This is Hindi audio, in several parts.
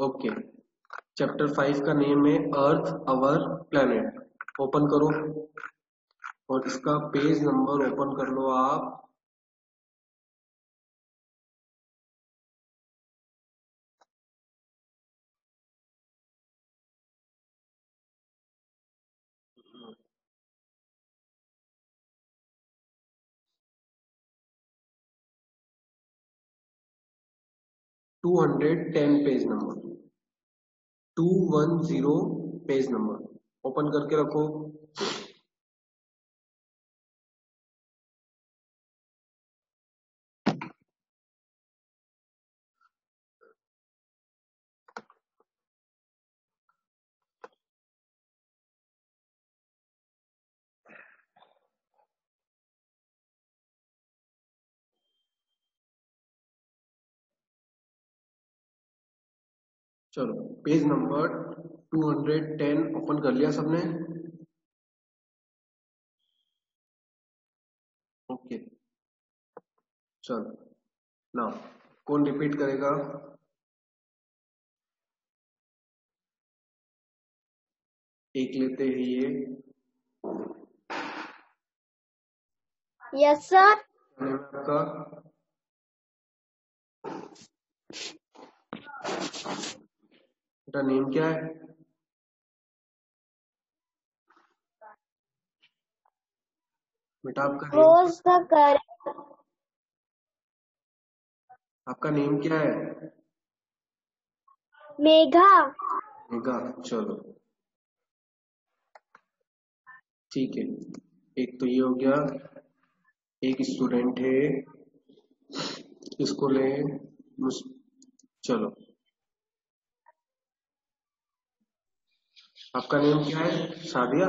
ओके, चैप्टर 5 का नेम है अर्थ अवर प्लेनेट। ओपन करो और इसका पेज नंबर ओपन कर लो आप। To 210 page number, 210 page number open करके रखो। चलो, पेज नंबर 210 ओपन कर लिया सबने? ओके, चलो ना, कौन रिपीट करेगा? एक लेते हैं ये। Yes sir. आपका बेटा नेम क्या है? बेटा आपका नेम क्या है? मेघा। मेघा, चलो ठीक है। एक तो ये हो गया, एक स्टूडेंट है, इसको ले। चलो, आपका नेम क्या है? सादिया।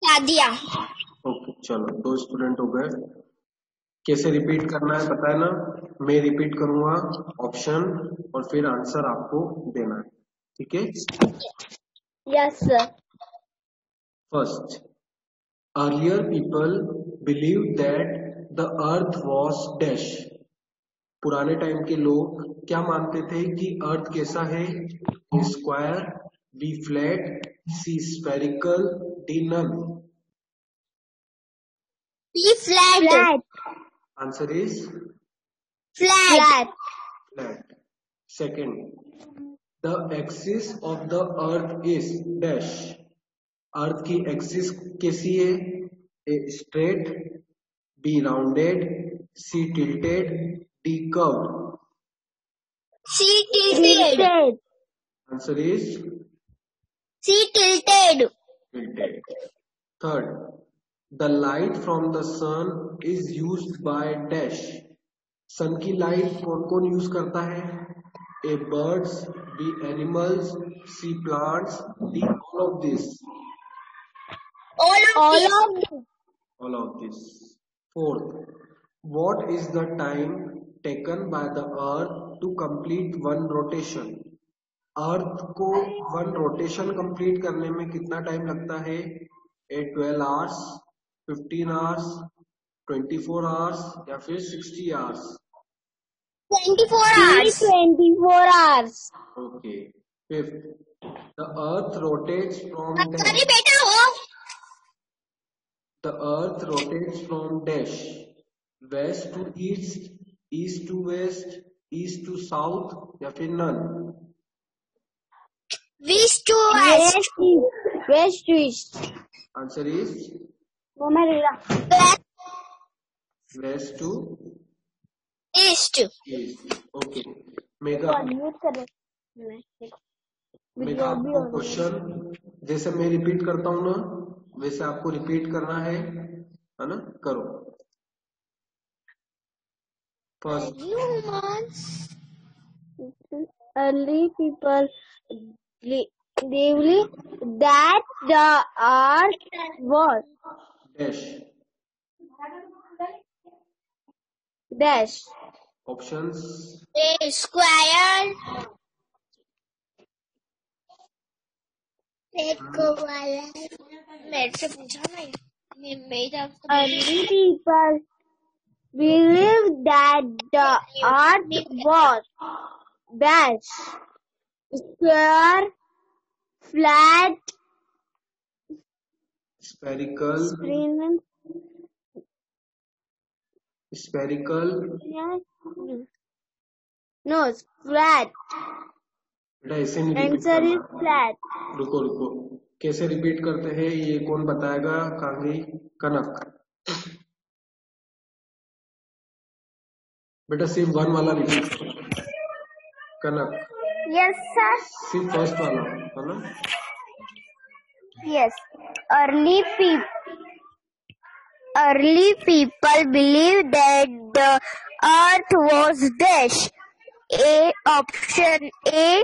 सादिया। ओके, चलो 2 स्टूडेंट हो गए। कैसे रिपीट करना है पता है ना? मैं रिपीट करूंगा ऑप्शन और फिर आंसर आपको देना है, ठीक है? Yes sir. First, earlier people believe that the earth was dash. पुराने टाइम के लोग क्या मानते थे कि अर्थ कैसा है? A square, B flat, C spherical, D none. B flat. Answer is flat. Flat. Second, the axis of the earth is dash. Earth की एक्सिस कैसी है? A straight, B rounded, C tilted, D curved. C tilted. Answer is C tilted. tilted. Third, the light from the sun is used by dash. Sun की लाइट कौन कौन यूज करता है? A birds, B animals, C plants, D all of this. All of this. Fourth, what is the time taken by the earth to complete one rotation? अर्थ को 1 रोटेशन कंप्लीट करने में कितना टाइम लगता है? 12 आवर्स, 15 आवर्स, 24 आवर्स या फिर 60 hours? 24 hours. 24 hours. Okay. Fifth, the earth rotates from अरे बेटा हो। The earth rotates from dash, west to east, east to west, east to south या फिर none? West to west. West to east. Answer is west to east. east. Okay. Mega आपको क्वेश्चन जैसे मैं रिपीट करता हूँ ना, वैसे आपको रिपीट करना है ना? करो। First, early people believed that the earth was dash. dash. Options, A square. मेरे से पूछा ना, early people believed that the earth was dash. square, flat, spherical, no, flat. बेटा ऐसे नहीं रिपीट Answer is करना। flat. रुको रुको, कैसे रिपीट करते हैं ये कौन बताएगा? कांगी कनक। बेटा सिर्फ वन वाला रिपीट करो, कनक। Yes, sir. सिर्फ फर्स्ट वाला है ना? Yes. Early people believed that the earth was dash. Option A,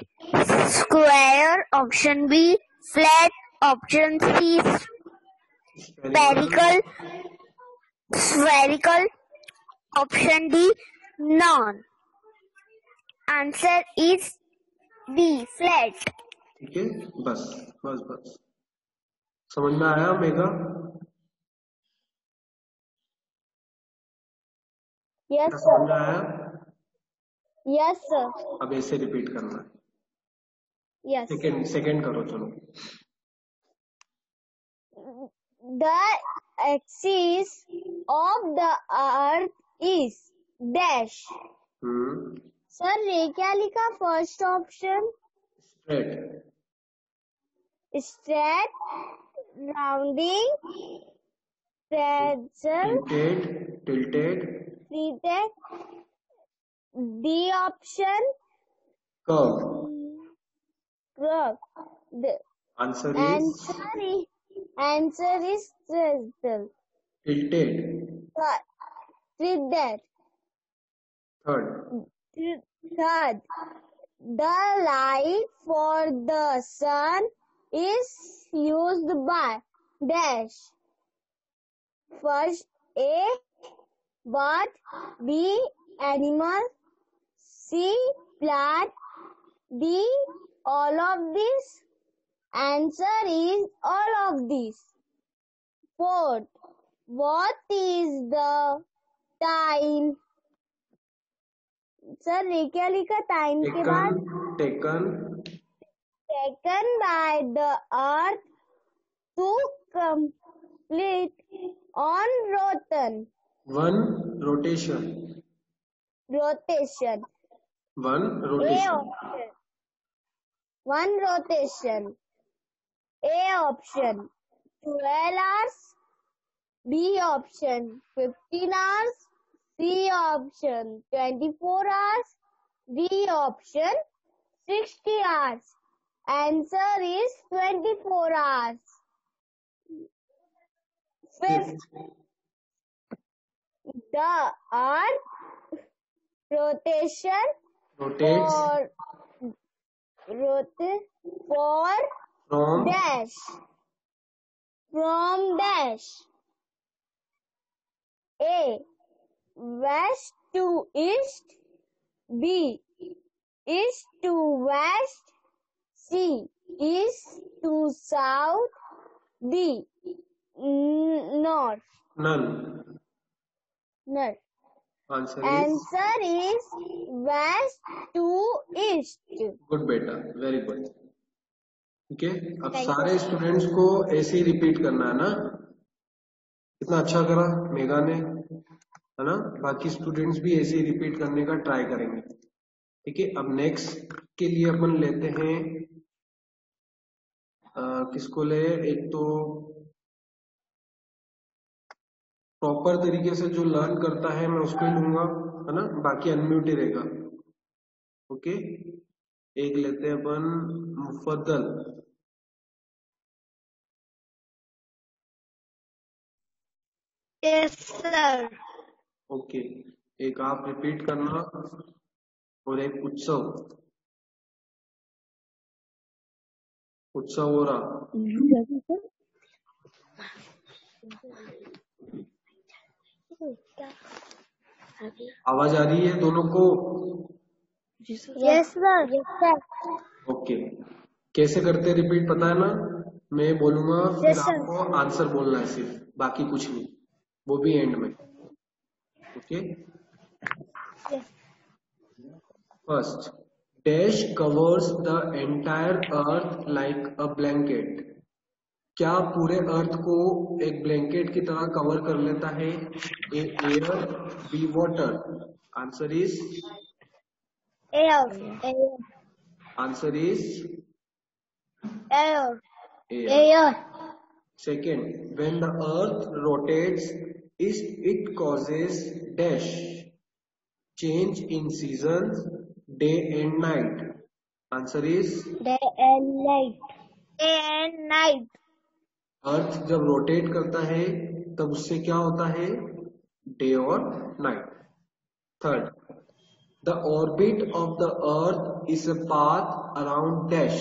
square. Option B, flat. Option C, spherical. Option D, none. Answer is B, flat. ठीक है, बस बस बस, समझ में आया मेगा? Yes, समझ sir. में आया? Yes, sir. अब ऐसे रिपीट करना है। Yes. सेकंड करो, चलो। The axis of the earth is dash. Sir, ये क्या लिखा? First option straight, rounding, pretzel, tilted, D option, curve. The answer is pretzel. Tilted. Third, the light for the sun is used by dash. First, A, bird, B, animal, C, plant, D, all of these. Answer is all of these. Fourth, what is the time? Sir ये क्या लिखा टाइम के बाद? Taken by the earth to complete on one rotation. One rotation. A option 12 hours, B option 15 hours, C option 24 hours, D option 60 hours. Answer is 24 hours. Fifth, the earth rotates from dash. A, west to east, B, east to west, C, east to south, D, north. None. Answer is west to east. Good beta, very good. ठीक है, अब सारे स्टूडेंट्स को ऐसे ही रिपीट करना है ना? कितना अच्छा करा मेगा ने, है ना? बाकी स्टूडेंट्स भी ऐसे ही रिपीट करने का ट्राई करेंगे। ठीक है, अब नेक्स्ट के लिए अपन लेते हैं किसको ले? एक तो प्रॉपर तरीके से जो लर्न करता है मैं उसको ही लूंगा, है ना? बाकी अनम्यूट ही रहेगा। ओके, एक लेते हैं अपन मुफद्दल। Yes sir. ओके, एक आप रिपीट करना और एक उत्सव हो रहा। आवाज आ रही है दोनों को? Yes sir. ओके, कैसे करते रिपीट पता है ना? मैं बोलूंगा फिर आपको आंसर बोलना है, सिर्फ बाकी कुछ नहीं, वो भी एंड में। Okay, first dash covers the entire earth like a blanket. क्या पूरे अर्थ को एक ब्लैंकेट की तरह कवर कर लेता है? A air, B water. Answer is Air. Answer is Air. Air. Air. Second, when the earth rotates, it causes dash change in seasons, day and night. Answer is Day and night. Day and night. अर्थ जब रोटेट करता है तब उससे क्या होता है? डे और night. Third, the orbit of the earth is a path around dash.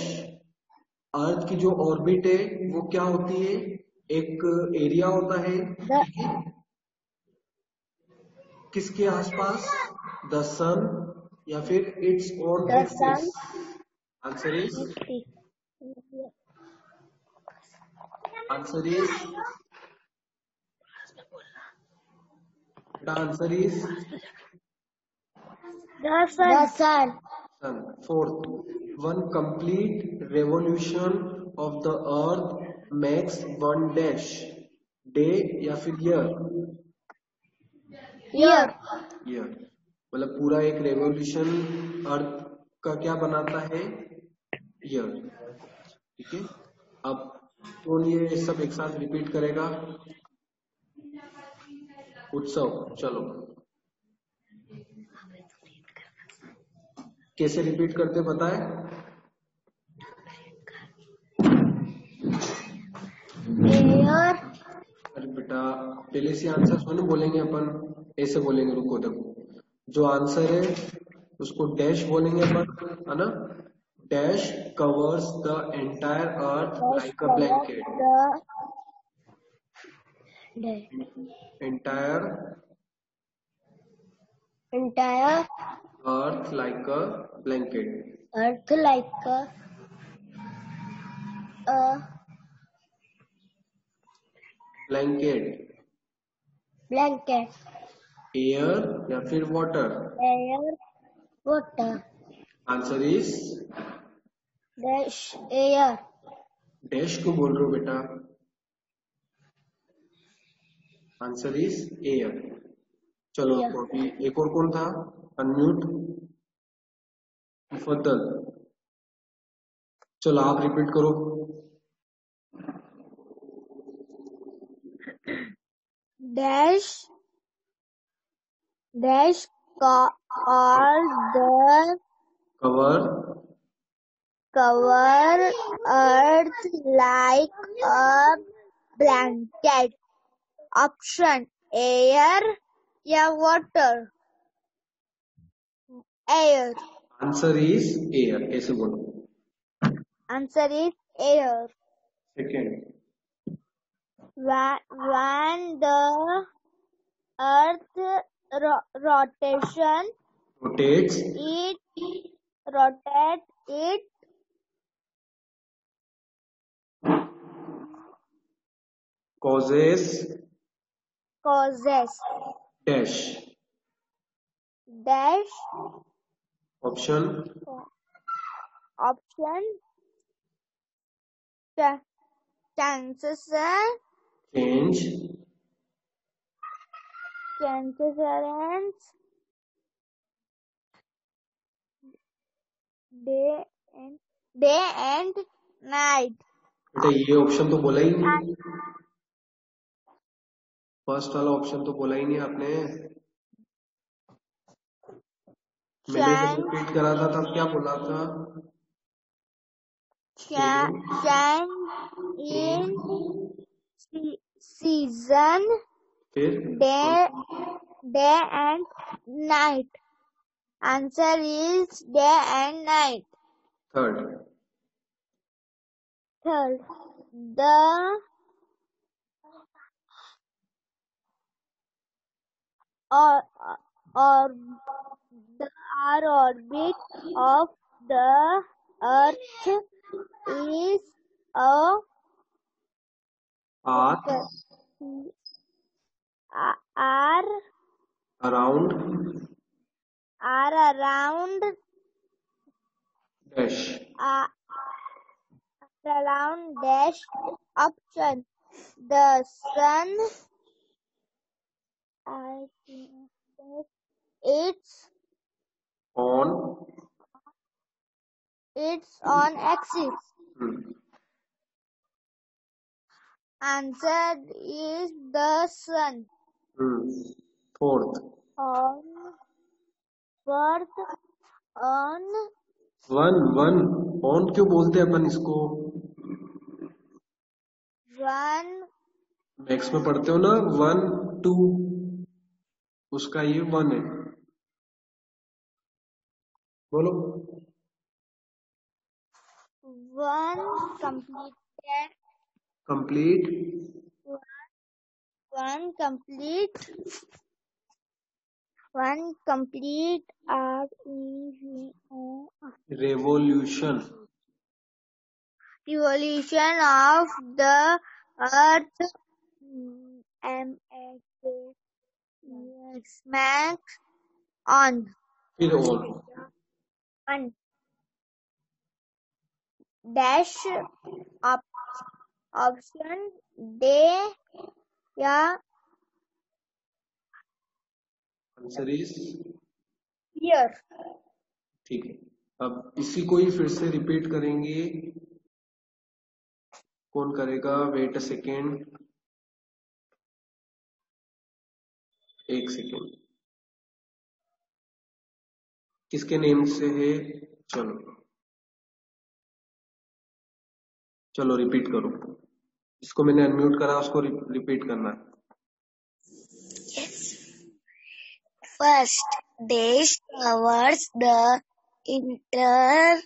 Earth की जो ऑर्बिट है वो क्या होती है? एक एरिया होता है किसके आसपास? द सन या फिर its on The axis. sun. Answer is answer is answer is The sun. The sun. Sun. Fourth, one complete revolution of the earth makes one dash day या फिर ईयर? Year. ईयर। मतलब पूरा एक रेवोल्यूशन अर्थ का क्या बनाता है? ईयर। ठीक है, अब कौन ये सब एक साथ रिपीट करेगा? उत्सव, चलो कैसे रिपीट करते बताए? Air. अरे बेटा पहले से आंसर सुनो, बोलेंगे अपन ऐसे बोलेंगे, रुको देखो, जो आंसर है उसको डैश बोलेंगे अपन, है ना? Dash covers the entire earth like a blanket. The entire entire earth like a blanket. earth like a blanket, blanket. Air या फिर water? Air. Water. Answer is Dash. Air. Dash क्यों बोल रहे हो बेटा? Answer is air. चलो Air. तो अभी एक और कौन था? अनम्यूट, मुफद्दल। चलो आप रिपीट करो। Dash. Dash. All the cover cover earth like a blanket. Option air या water. Air. Answer is air, ऐसे बोलो। Answer is air. Second, When the earth rotation rotates it rotate it causes causes dash. dash option option chances change and day and night. बेटा ये ऑप्शन तो बोला ही नहीं, फर्स्ट वाला ऑप्शन तो बोला ही नहीं आपने। मैंने जब रिपीट करा था तब क्या बोला था? change in season फिर day and night. Answer is day and night. Third, Third, the orbit of the earth is a path are around around dash around dash option. The sun, I think that on it's on axis. Answer is the sun. Fourth On birth on one on क्यों बोलते हैं अपन इसको? one मैक्स में पढ़ते हो ना 1 2, उसका ये 1 है। बोलो। one completed complete one complete revolution revolution of the earth max on फिर on one dash option day या आंसर इज year. ठीक है। अब इसी को ही फिर से रिपीट करेंगे। कौन करेगा? वेट अ सेकेंड, एक सेकेंड। किसके नेम से है? चलो रिपीट करो। इसको मैंने अनम्यूट करा, उसको रिपीट करना है। First, dash covers the entire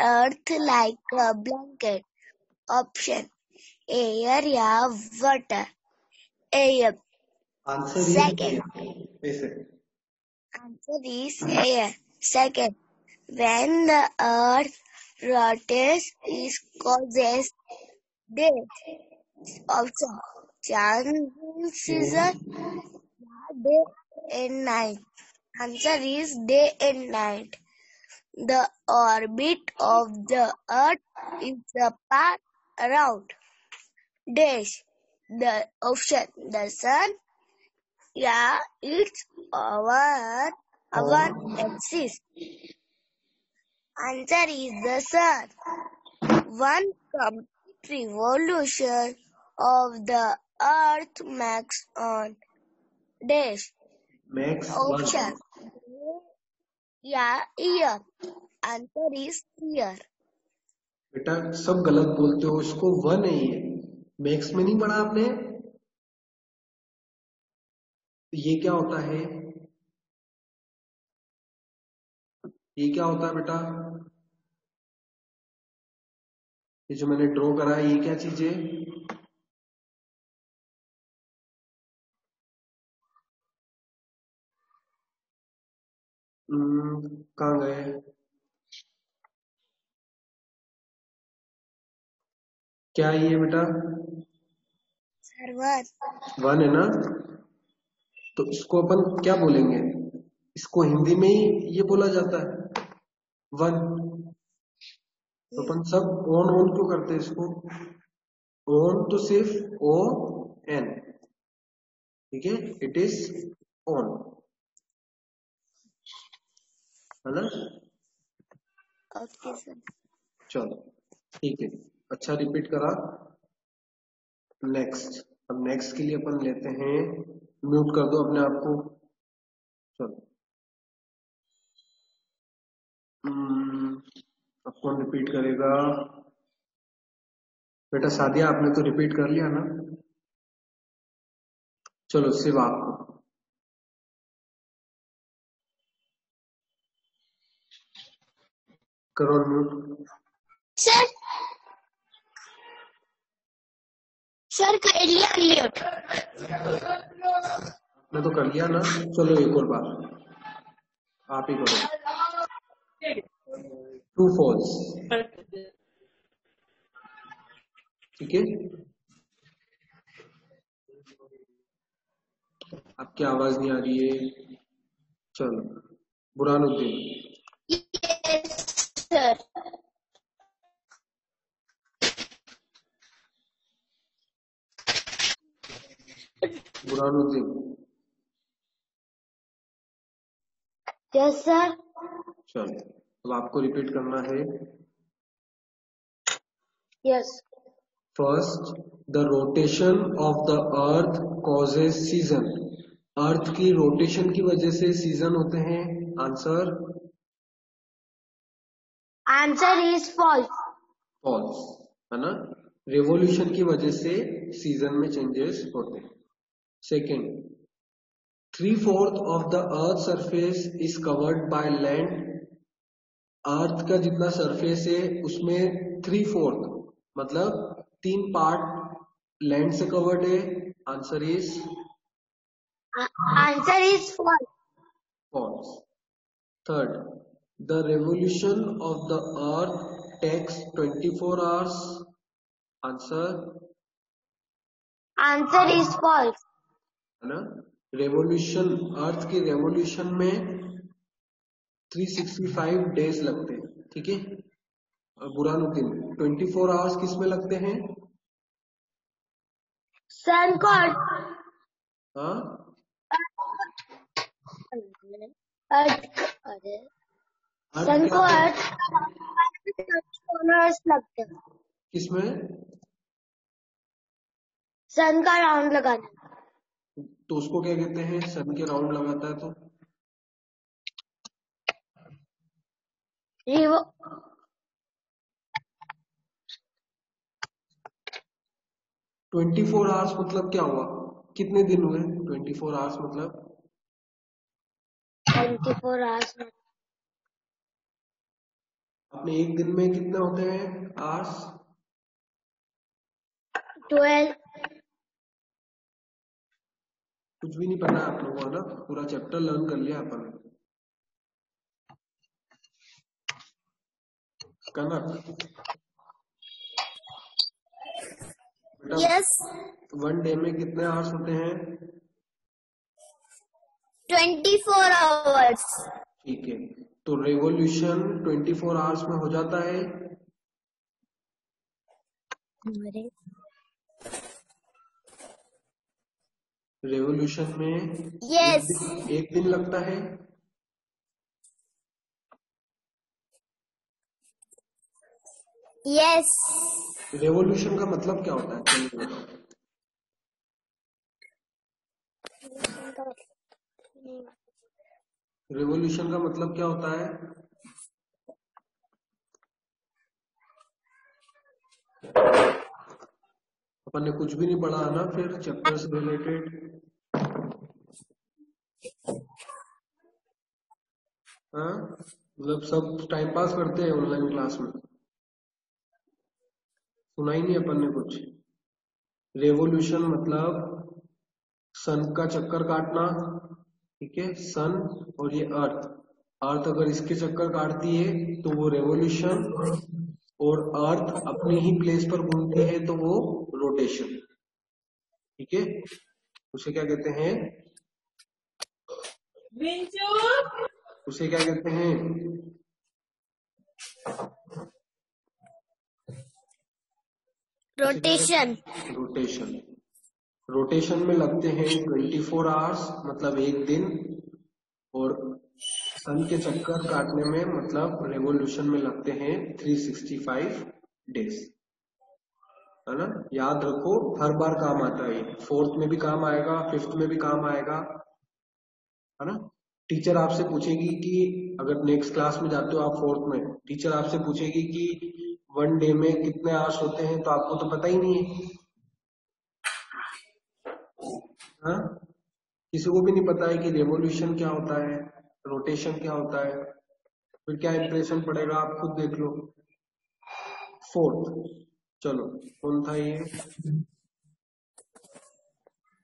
earth like a blanket. Option air या water. Air. आंसर Second, ऐसे answer is air. Second, when the earth rotates, it causes dash. Option season, day and night. Answer is day and night. The orbit of the earth is the path around dash. The option the sun, yeah, it's our axis. Answer is the sun. One complete revolution of the earth max on dash. Max Option yeah, year. Answer is year. बेटा सब गलत बोलते हो, इसको 1 है ये। मैक्स में नहीं पढ़ा आपने? ये क्या होता है? ये क्या होता है बेटा? ये जो मैंने ड्रॉ करा है, ये क्या चीज है? कहाँ गए? क्या है ये बेटा? सर्वर 1 है ना? तो इसको अपन क्या बोलेंगे? इसको हिंदी में ही ये बोला जाता है 1। तो अपन सब ऑन ऑन क्यों करते हैं इसको? ऑन तो सिर्फ ON, ठीक है? इट इज ऑन, है ना? Okay sir. चलो ठीक है, अच्छा रिपीट करा। नेक्स्ट, अब नेक्स्ट के लिए अपन लेते हैं, म्यूट कर दो अपने आप को। चलो अब कौन रिपीट करेगा? बेटा सादिया आपने तो रिपीट कर लिया ना? चलो सिर्फ आपको करो म्यूट। सर सर कर लिया म्यूट। मैं तो कर लिया ना। चलो एक और बार आप ही करो। ट्रू फॉल्स, ठीक है? आपकी आवाज नहीं आ रही है। चलो Burhanuddin. Yes, sir. Burhanuddin. Yes, sir. चलो अब आपको रिपीट करना है। Yes. First, the rotation of the earth causes season. Earth की रोटेशन की वजह से सीजन होते हैं। Answer Answer is false. False, है ना। रेवोल्यूशन की वजह से सीजन में चेंजेस होते हैं। Second, 3/4 of the earth surface is covered by land. Earth का जितना सरफेस है उसमें 3/4 मतलब 3 पार्ट लैंड से कवर्ड है। Answer is Answer is false. False. Third, the revolution of the earth takes 24 hours. Answer Answer is false. है ना। रेवोल्यूशन, अर्थ के रेवोल्यूशन में 365 डेज लगते हैं, ठीक है। बुरहानुद्दीन, 24 आवर्स किस में लगते हैं? Sun god. हाँ, अरे अर्थ सन को क्या अर्थ लगते हैं। किसमें? सन का राउंड लगाना। तो उसको क्या कहते हैं? सन के राउंड लगाता है तो रिवो 24 आवर्स मतलब क्या हुआ? कितने दिन हुए 24 आवर्स मतलब? 24 आवर्स में अपने एक दिन में कितने होते हैं आवर्स? 12। कुछ भी नहीं पता है आप लोगों को, ना पूरा चैप्टर लर्न कर लिया अपन कनक। यस, वन डे में कितने आवर्स होते हैं? 24 आवर्स। ठीक है, तो रेवोल्यूशन 24 आवर्स में हो जाता है। रेवोल्यूशन में यस, एक दिन लगता है। यस। रेवोल्यूशन का मतलब क्या होता है? चलिए बताओ। रेवोल्यूशन का मतलब क्या होता है? अपन ने कुछ भी नहीं पढ़ा है ना फिर चैप्टर से रिलेटेड। हाँ, मतलब सब टाइम पास करते हैं ऑनलाइन क्लास में, सुना ही नहीं अपन ने कुछ। रेवोल्यूशन मतलब सन का चक्कर काटना, ठीक है। सन और ये अर्थ, अर्थ अगर इसके चक्कर काटती है तो वो रेवोल्यूशन, और अर्थ अपनी ही प्लेस पर घूमती है तो वो रोटेशन, ठीक है। उसे क्या कहते हैं? उसे क्या कहते हैं? रोटेशन। रोटेशन। रोटेशन में लगते हैं 24 आवर्स मतलब एक दिन, और सन के चक्कर काटने में मतलब रेवोल्यूशन में लगते हैं 365 डेज, है ना। याद रखो, हर बार काम आता है। फोर्थ में भी काम आएगा, फिफ्थ में भी काम आएगा, है ना। टीचर आपसे पूछेगी कि अगर नेक्स्ट क्लास में जाते हो आप फोर्थ में, टीचर आपसे पूछेगी कि वन डे में कितने आवर्स होते हैं, तो आपको तो पता ही नहीं है, हाँ। किसी को भी नहीं पता है कि रेवोल्यूशन क्या होता है, रोटेशन क्या होता है, फिर क्या इंप्रेशन पड़ेगा आप खुद देख लो। फोर्थ, चलो कौन था ये?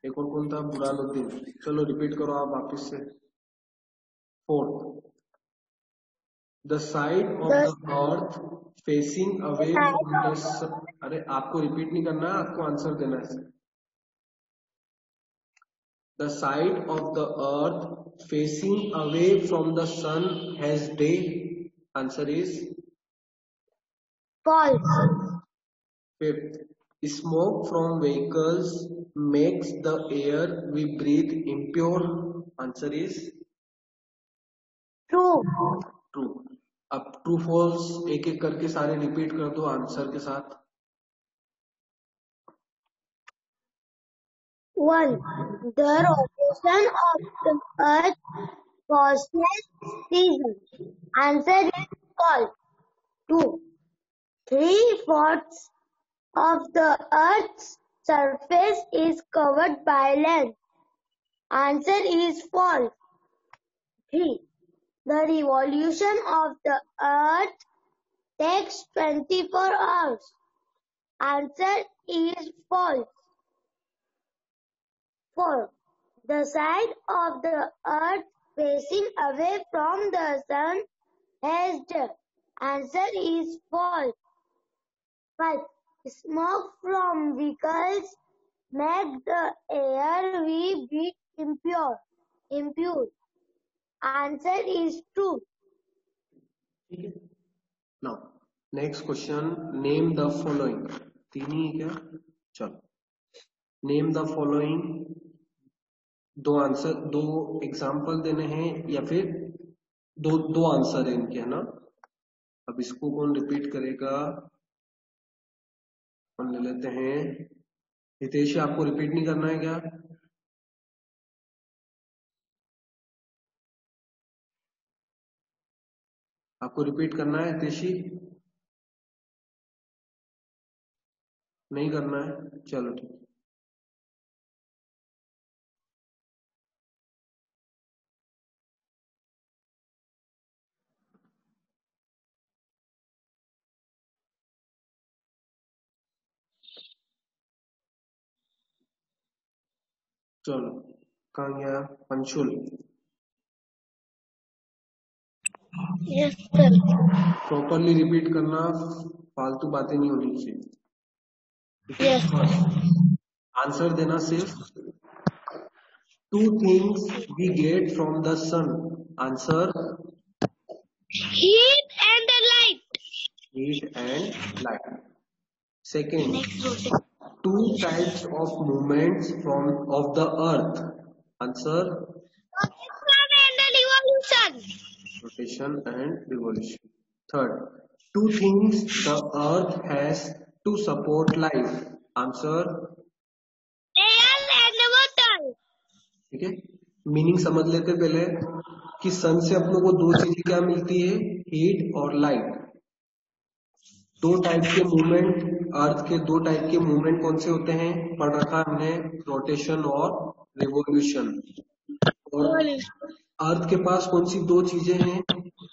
एक और कौन था? बुरहानुद्दीन। चलो रिपीट करो आप वापिस से। Fourth, the side of the earth facing away from the sun. अरे आपको रिपीट नहीं करना है, आपको आंसर देना है। The side of the earth facing away from the sun has day. Answer is false, fifth. Smoke from vehicles makes the air we breathe impure. Answer is true, true. अब ट्रू फॉल्स एक एक करके सारे रिपीट कर दो आंसर के साथ. 1. The rotation of the earth causes seasons. Answer is false. 2. 3/4 of the earth's surface is covered by land. Answer is false. 3. The revolution of the earth takes 24 hours. Answer is false. 4. The side of the earth facing away from the sun has day. Answer is false. 5. Smoke from vehicles make the air we breathe impure. Answer is true. Now, next question. Name the following. तीन ही है क्या? चलो. Name the following. दो आंसर, दो एग्जाम्पल देने हैं या फिर दो आंसर है इनके, है ना. अब इसको कौन रिपीट करेगा? हम ले लेते हैं हितेश. आपको रिपीट नहीं करना है क्या? आपको रिपीट करना है हितेशी? नहीं करना है. चलो ठीक. चलो, कहाँ गया पंशुल? Yes, sir. प्रॉपरली रिपीट करना, फालतू बातें नहीं होनी चाहिए. Yes. आंसर देना सिर्फ. Two things we get from the sun. Answer Heat and light. Heat and light. Second, two types of movements from of the earth. Answer rotation and revolution. Third, two things the earth has to support life. Answer Air and water. ठीक है. मीनिंग समझ लेते पहले कि सन से अपनों को दो चीजें क्या मिलती है, हीट और लाइट. दो टाइप के मूवमेंट, अर्थ के दो टाइप के मूवमेंट कौन से होते हैं पढ़ रखा हमने, रोटेशन और रिवोल्यूशन. और अर्थ के पास कौन सी दो चीजें हैं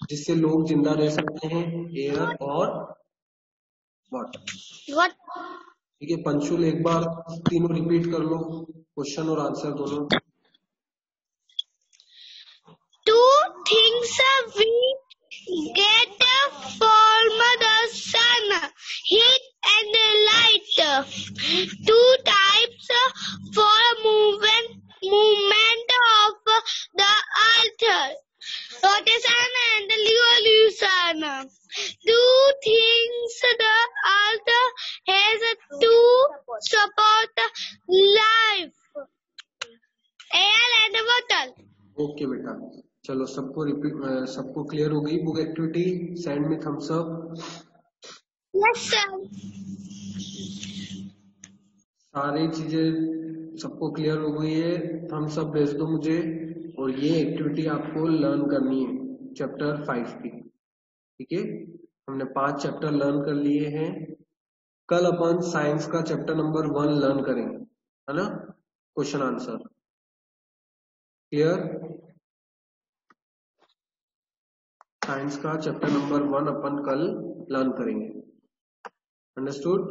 जिससे लोग जिंदा रह सकते हैं, एयर और वाटर. ठीक है पंशुल, एक बार तीनों रिपीट कर लो, क्वेश्चन और आंसर दोनों. Two things we get from the sun, heat and light. Two types for movement of the earth, rotation and revolution. Two things the earth has to support life, air and water. Okay बेटा, चलो सबको रिपीट, सबको क्लियर हो गई बुक एक्टिविटी? सेंड में थम्स अप. Yes, sir. सारी चीजें सबको क्लियर हो गई है, थम्स अप भेज दो मुझे. और ये एक्टिविटी आपको लर्न करनी है चैप्टर 5 की. ठीक है, हमने 5 चैप्टर लर्न कर लिए हैं. कल अपन साइंस का चैप्टर नंबर 1 लर्न करेंगे, है ना. Question answer clear? साइंस का चैप्टर नंबर 1 अपन कल लर्न करेंगे. अंडरस्टूड?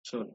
चलो.